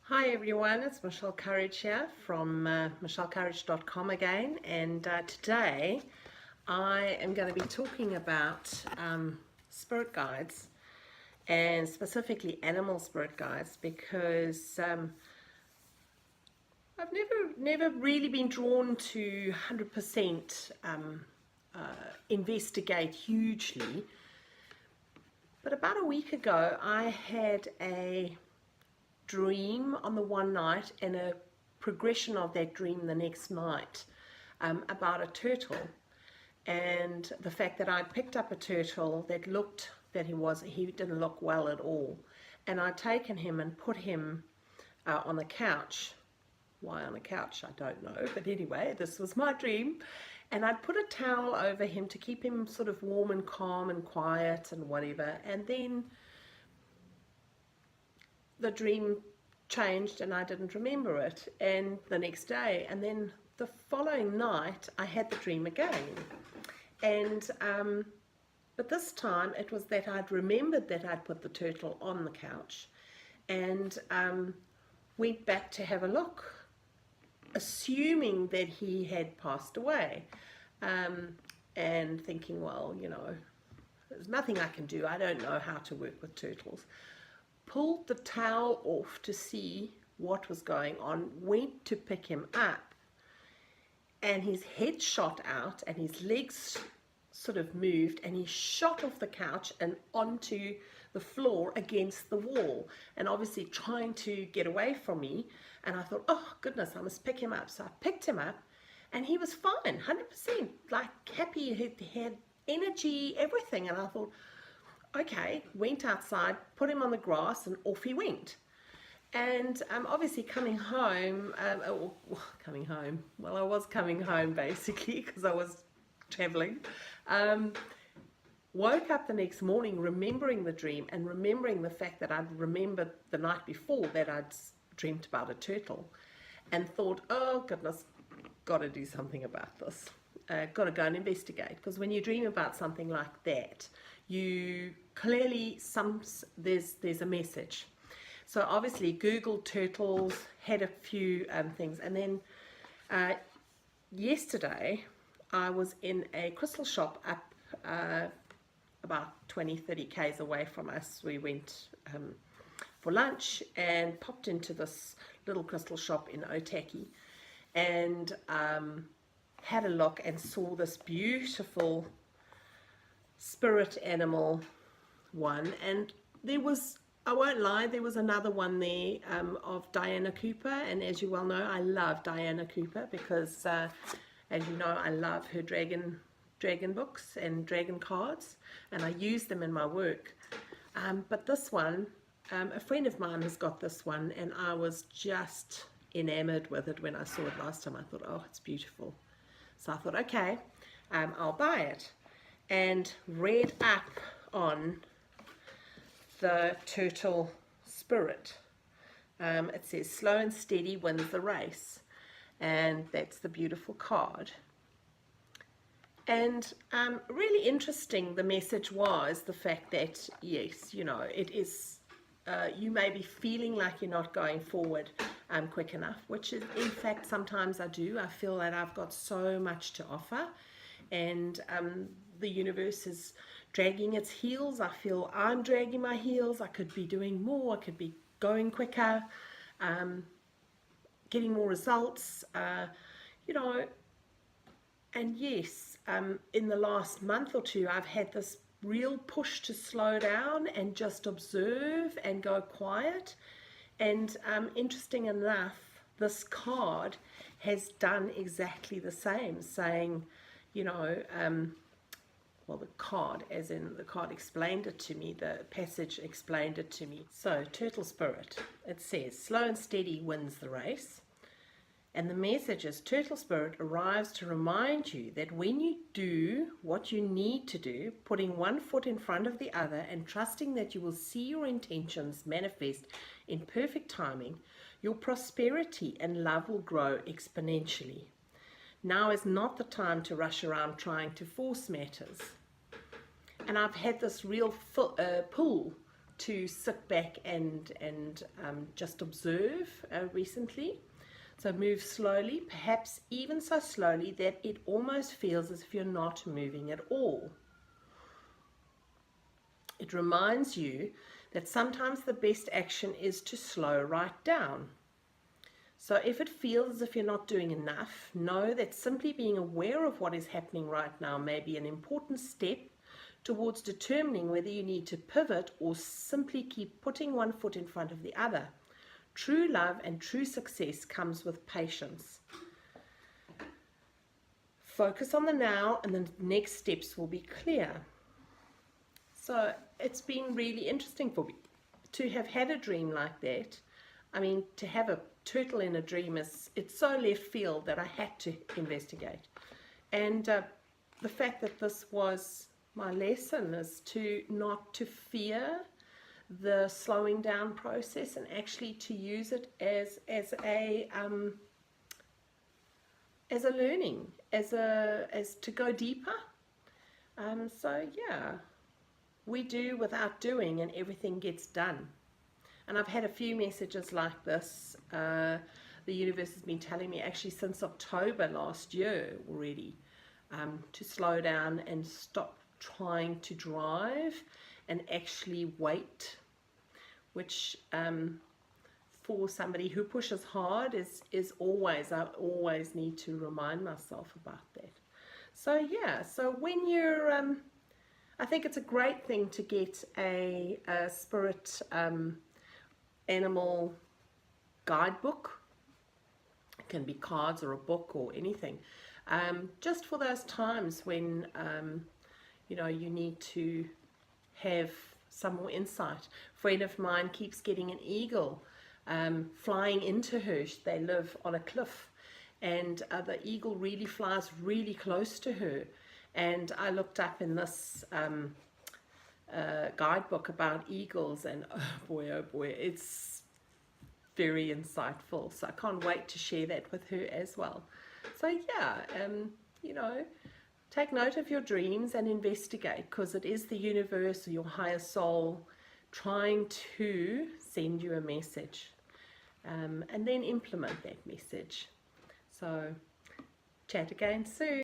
Hi everyone, it's Michelle Courage here from michellecourage.com again, and today I am going to be talking about spirit guides, and specifically animal spirit guides, because I've never really been drawn to 100% investigate hugely. But about a week ago I had a dream on the one night and a progression of that dream the next night, about a turtle, and the fact that I'd picked up a turtle that he didn't look well at all, and I'd taken him and put him on the couch. Why on the couch, I don't know, but anyway, this was my dream, and I'd put a towel over him to keep him sort of warm and calm and quiet and whatever. And then the dream changed and I didn't remember it, and the next day, and then the following night I had the dream again, and but this time it was that I'd remembered that I'd put the turtle on the couch, and went back to have a look, assuming that he had passed away, and thinking, well, there's nothing I can do, I don't know how to work with turtles. Pulled the towel off to see what was going on, went to pick him up, and his head shot out and his legs sort of moved, and he shot off the couch and onto the floor against the wall, and obviously trying to get away from me. And I thought, oh goodness, I must pick him up. So I picked him up, and he was fine, 100%, like happy, he had energy, everything. And I thought, okay, went outside, put him on the grass, and off he went. And obviously coming home, well, I was coming home basically because I was traveling. Woke up the next morning remembering the dream and remembering the fact that I'd remembered the night before that I'd dreamt about a turtle, and thought, oh goodness, got to do something about this. Got to go and investigate, because when you dream about something like that, you clearly, there's a message. So obviously Googled turtles, had a few things, and then yesterday I was in a crystal shop up about 20-30 k's away from us. We went for lunch and popped into this little crystal shop in Otaki, and had a look and saw this beautiful spirit animal one. And there was, I won't lie, there was another one there of Diana Cooper, and as you well know, I love Diana Cooper because as you know, I love her dragon books and dragon cards, and I use them in my work. But this one, a friend of mine has got this one, and I was just enamored with it when I saw it last time. I thought, oh, it's beautiful. So I thought, okay, I'll buy it, and read up on the turtle spirit. It says slow and steady wins the race, and that's the beautiful card. And really interesting, the message was the fact that yes, it is, you may be feeling like you're not going forward quick enough, which is in fact sometimes I do. I feel that I've got so much to offer, and the universe is dragging its heels. I feel I'm dragging my heels. I could be doing more, I could be going quicker, getting more results, and yes, in the last month or two I've had this real push to slow down and just observe and go quiet. And interesting enough, this card has done exactly the same, saying, well, the card, as in the card explained it to me, the passage explained it to me. So, turtle spirit, it says, slow and steady wins the race. And the message is, turtle spirit arrives to remind you that when you do what you need to do, putting one foot in front of the other and trusting that you will see your intentions manifest in perfect timing, your prosperity and love will grow exponentially. Now is not the time to rush around trying to force matters. And I've had this real pull to sit back and just observe recently. So move slowly, perhaps even so slowly that it almost feels as if you're not moving at all. It reminds you that sometimes the best action is to slow right down. So if it feels as if you're not doing enough, know that simply being aware of what is happening right now may be an important step towards determining whether you need to pivot or simply keep putting one foot in front of the other. True love and true success comes with patience. Focus on the now and the next steps will be clear. So it's been really interesting for me to have had a dream like that. I mean, to have a turtle in a dream it's so left field that I had to investigate. And the fact that this was my lesson is to not to fear the slowing down process and actually to use it as a learning, as to go deeper. So yeah, we do without doing and everything gets done. And I've had a few messages like this. The universe has been telling me actually since October last year already to slow down and stop trying to drive and actually wait, which for somebody who pushes hard is always, I always need to remind myself about that. So yeah, so when you're, I think it's a great thing to get a spirit animal guidebook. It can be cards or a book or anything, just for those times when you know, you need to have some more insight. A friend of mine keeps getting an eagle flying into her. They live on a cliff, and the eagle really flies really close to her. And I looked up in this guidebook about eagles, and oh boy, it's very insightful. So I can't wait to share that with her as well. So yeah, you know, take note of your dreams and investigate, because it is the universe or your higher soul trying to send you a message, and then implement that message. So chat again soon.